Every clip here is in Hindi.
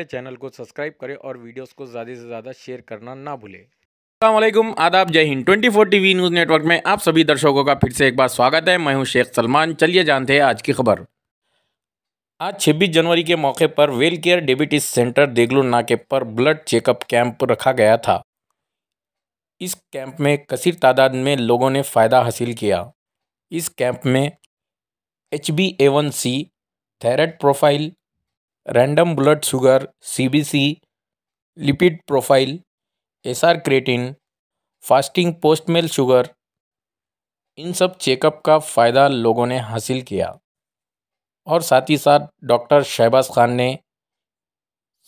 हमारे चैनल को सब्सक्राइब करें और वीडियोस को ज़्यादा से ज़्यादा शेयर करना ना भूलें। अस्सलाम वालेकुम, आदाब, जय हिंद। 24 टीवी न्यूज़ नेटवर्क में आप सभी दर्शकों का फिर से एक बार स्वागत है। मैं हूं शेख सलमान। चलिए जानते हैं आज की खबर। आज 26 जनवरी के मौके पर well care diabetes centre Degloor नाके पर ब्लड चेकअप कैंप रखा गया था। इस कैंप में कसीर तादाद में लोगों ने फ़ायदा हासिल किया। इस कैंप में HbA1c, thyroid profile, random blood sugar, CBC, lipid profile, SR creatinine, fasting post meal sugar, इन सब चेकअप का फ़ायदा लोगों ने हासिल किया। और साथ ही साथ डॉक्टर शहबाज खान ने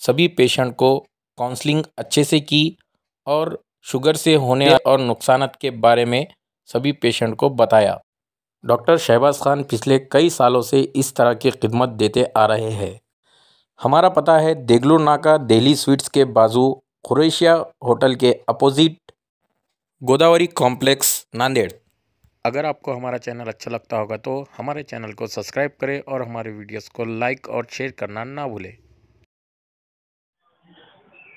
सभी पेशेंट को काउंसलिंग अच्छे से की और शुगर से होने और नुकसानात के बारे में सभी पेशेंट को बताया। डॉक्टर शहबाज खान पिछले कई सालों से इस तरह की खिदमत देते आ रहे हैं। हमारा पता है देगलूर नाका दिल्ली स्वीट्स के बाजू खुरैशिया होटल के अपोजिट गोदावरी कॉम्प्लेक्स, नांदेड़। अगर आपको हमारा चैनल अच्छा लगता होगा तो हमारे चैनल को सब्सक्राइब करें और हमारे वीडियोस को लाइक और शेयर करना ना भूलें।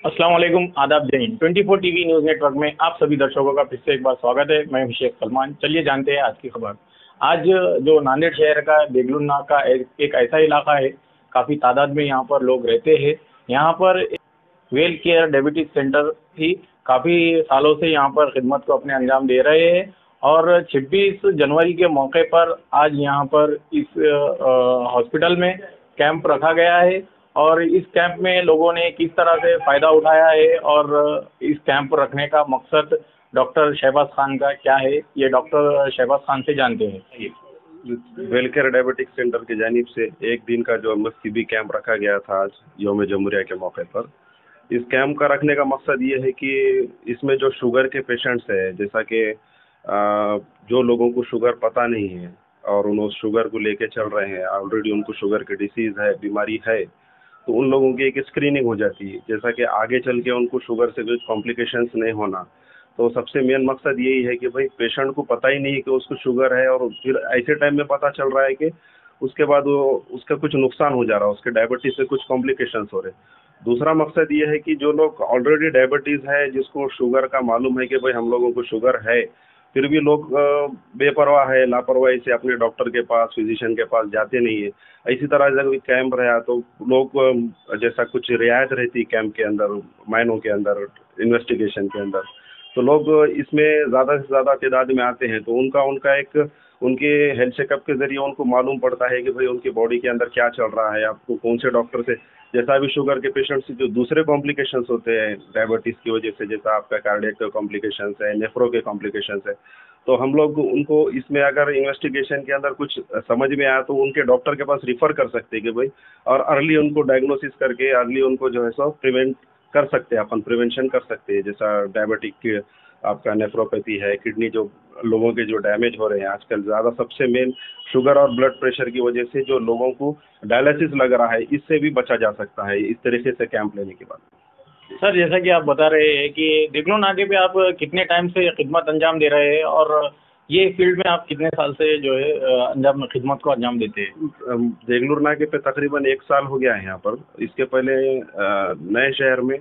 अस्सलाम वालेकुम, आदाब, जय हिंद। 24 टीवी न्यूज़ नेटवर्क में आप सभी दर्शकों का फिर से एक बार स्वागत है। मैं शेख सलमान। चलिए जानते हैं आज की खबर। आज जो नांदेड़ शहर का देगलूर नाका एक ऐसा इलाका है, काफ़ी तादाद में यहाँ पर लोग रहते हैं। यहाँ पर वेल केयर डायबिटीज सेंटर भी काफ़ी सालों से यहाँ पर खिदमत को अपने अंजाम दे रहे हैं और 26 जनवरी के मौके पर आज यहाँ पर इस हॉस्पिटल में कैंप रखा गया है और इस कैंप में लोगों ने किस तरह से फ़ायदा उठाया है और इस कैंप रखने का मकसद डॉक्टर शहबाज खान का क्या है, ये डॉक्टर शहबाज खान से जानते हैं। वेल केयर डायबिटिक सेंटर की जानिब से एक दिन का जो MSCB कैंप रखा गया था आज यौम जमहूरिया के मौके पर। इस कैंप का रखने का मकसद ये है कि इसमें जो शुगर के पेशेंट्स हैं, जैसा कि जो लोगों को शुगर पता नहीं है और उन शुगर को लेके चल रहे हैं, ऑलरेडी उनको शुगर की डिसीज़ है, बीमारी है, तो उन लोगों की एक स्क्रीनिंग हो जाती है, जैसा कि आगे चल के उनको शुगर से कुछ कॉम्प्लिकेशंस नहीं होना। तो सबसे मेन मकसद यही है कि भाई पेशेंट को पता ही नहीं है कि उसको शुगर है और फिर ऐसे टाइम में पता चल रहा है कि उसके बाद वो उसका कुछ नुकसान हो जा रहा है, उसके डायबिटीज से कुछ कॉम्प्लिकेशंस हो रहे हैं। दूसरा मकसद ये है कि जो लोग ऑलरेडी डायबिटीज़ है, जिसको शुगर का मालूम है कि भाई हम लोगों को शुगर है, फिर भी लोग बेपरवाह है, लापरवाही से अपने डॉक्टर के पास, फिजिशियन के पास जाते नहीं है। इसी तरह जब कैंप रहा तो लोग जैसा कुछ रियायत रहती कैंप के अंदर, मायनों के अंदर, इन्वेस्टिगेशन के अंदर, तो लोग इसमें ज़्यादा से ज़्यादा तादाद में आते हैं। तो उनका एक उनके हेल्थ चेकअप के ज़रिए उनको मालूम पड़ता है कि भाई उनकी बॉडी के अंदर क्या चल रहा है, आपको कौन से डॉक्टर से, जैसा भी शुगर के पेशेंट से जो दूसरे कॉम्प्लिकेशंस होते हैं डायबिटीज़ की वजह से, जैसा आपका कार्डियक के कॉम्प्लिकेशंस है, नेफ्रो के कॉम्प्लिकेशंस है, तो हम लोग उनको इसमें अगर इन्वेस्टिगेशन के अंदर कुछ समझ में आया तो उनके डॉक्टर के पास रिफ़र कर सकते हैं कि भाई, और अर्ली उनको डायग्नोसिस करके अर्ली उनको जो है सो प्रिवेंट कर सकते हैं, अपन प्रिवेंशन कर सकते हैं। जैसा डायबिटिक आपका नेफ्रोपैथी है, किडनी जो लोगों के जो डैमेज हो रहे हैं आजकल ज़्यादा, सबसे मेन शुगर और ब्लड प्रेशर की वजह से जो लोगों को डायलिसिस लग रहा है, इससे भी बचा जा सकता है इस तरीके से कैंप लेने के बाद। सर, जैसा कि आप बता रहे हैं कि देगलूर नाके पे आप कितने टाइम से खिदमत अंजाम दे रहे हैं और ये फील्ड में आप कितने साल से जो है अंजाम खिदमत को अंजाम देते हैं? देगलूर नाके पे तकरीबन 1 साल हो गया है यहाँ पर। इसके पहले नए शहर में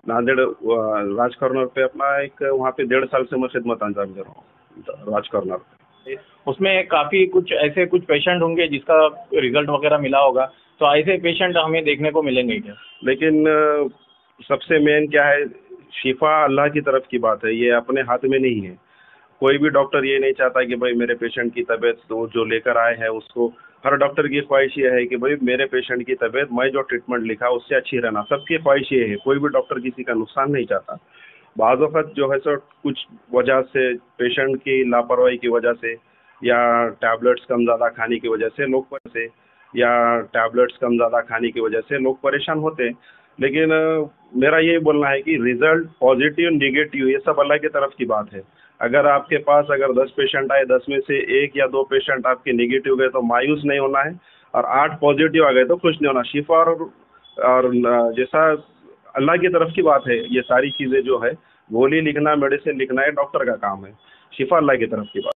नांदेड़ राज कॉर्नर पे अपना एक वहाँ पे 1.5 साल से मैं खिदमत अंजाम दे रहा हूँ राज कॉर्नर पे। उसमें काफ़ी कुछ ऐसे कुछ पेशेंट होंगे जिसका रिजल्ट वगैरह मिला होगा, तो ऐसे पेशेंट हमें देखने को मिलेंगे क्या? लेकिन सबसे मेन क्या है, शिफा अल्लाह की तरफ की बात है, ये अपने हाथ में नहीं है। कोई भी डॉक्टर ये नहीं चाहता कि भाई मेरे पेशेंट की तबीयत तो जो लेकर आए हैं उसको, हर डॉक्टर की ख्वाहिश ये है कि भाई मेरे पेशेंट की तबीयत, मैं जो ट्रीटमेंट लिखा उससे अच्छी रहना, सबकी ख्वाहिश ये है। कोई भी डॉक्टर किसी का नुकसान नहीं चाहता। बाज़ वक़्त जो है सो कुछ वजह से, पेशेंट की लापरवाही की वजह से या टैबलेट्स कम ज़्यादा खाने की वजह से लोग परेशान होते हैं। लेकिन मेरा ये बोलना है कि रिज़ल्ट पॉजिटिव नेगेटिव ये सब अल्लाह की तरफ की बात है। अगर आपके पास अगर 10 पेशेंट आए, 10 में से 1 या 2 पेशेंट आपके नेगेटिव गए तो मायूस नहीं होना है, और 8 पॉजिटिव आ गए तो खुश नहीं होना। शिफा और जैसा अल्लाह की तरफ की बात है, ये सारी चीज़ें जो है, गोली लिखना, मेडिसिन लिखना, ये डॉक्टर का काम है। शिफा अल्लाह की तरफ की बात।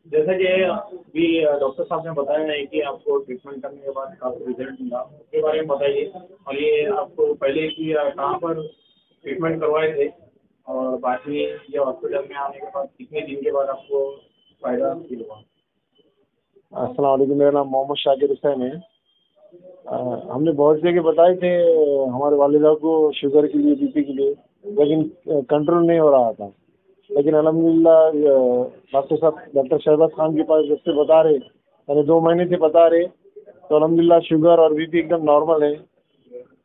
जैसा कि अभी डॉक्टर साहब ने बताया है कि आपको ट्रीटमेंट करने के बाद काफ़ी रिजल्ट मिला, उसके बारे में बताइए। और ये आपको पहले की कहाँ पर ट्रीटमेंट करवाए थे, और बाद में ये हॉस्पिटल में आने के बाद कितने दिन के बाद आपको फ़ायदा फील हुआ? अस्सलाम वालेकुम। मेरा नाम मोहम्मद शाकिर हुसैन है। हमने बहुत जगह बताए थे हमारे वालिदा को शुगर के लिए, बीपी के लिए, लेकिन कंट्रोल नहीं हो रहा था। लेकिन अल्हम्दुलिल्लाह डॉक्टर शहबाज खान के पास जब से बता रहे, यानी 2 महीने से बता रहे, तो अल्हम्दुलिल्लाह शुगर और बीपी एकदम नॉर्मल है।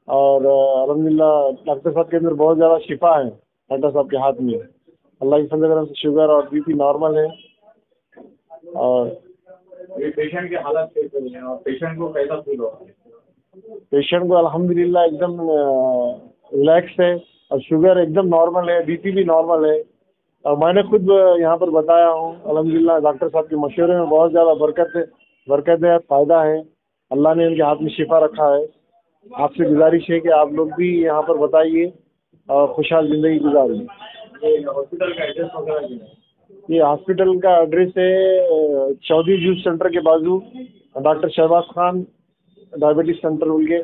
और अल्हम्दुलिल्लाह डॉक्टर साहब के अंदर बहुत ज़्यादा शिफा है, डॉक्टर साहब के हाथ में। अल्लाह की फजल करम से शुगर और बीपी नॉर्मल है। और ये पेशेंट के हालात कैसे हैं और पेशेंट को कैसा फील हो रहा है? पेशेंट को अल्हम्दुलिल्लाह एकदम रिलैक्स है, और शुगर एकदम नॉर्मल है, बीपी भी नॉर्मल है। और मैंने खुद यहाँ पर बताया हूँ, अल्हम्दुलिल्लाह डॉक्टर साहब के मशवरे में बहुत ज़्यादा बरकत है, फ़ायदा है। अल्लाह ने उनके हाथ में शिफा रखा है। आपसे गुजारिश है कि आप लोग भी यहाँ पर बताइए और खुशहाल ज़िंदगी गुजारिए। ये हॉस्पिटल का एड्रेस वगैरह क्या है? ये हॉस्पिटल का एड्रेस है चौधरी यूथ सेंटर के बाजू, doctor Shahbaz Khan diabetes centre बोल के,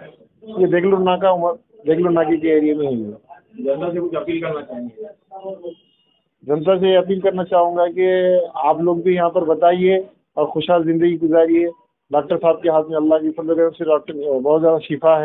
ये देगलूर नाके के एरिया में है ये। जनता से कुछ अपील करना चाहेंगे? जनता से अपील करना चाहूँगा कि आप लोग भी यहाँ पर बताइए और खुशहाल ज़िंदगी गुजारिए। डॉक्टर साहब के हाथ में अल्लाह की फजल से डॉक्टर बहुत ज़्यादा शिफा है।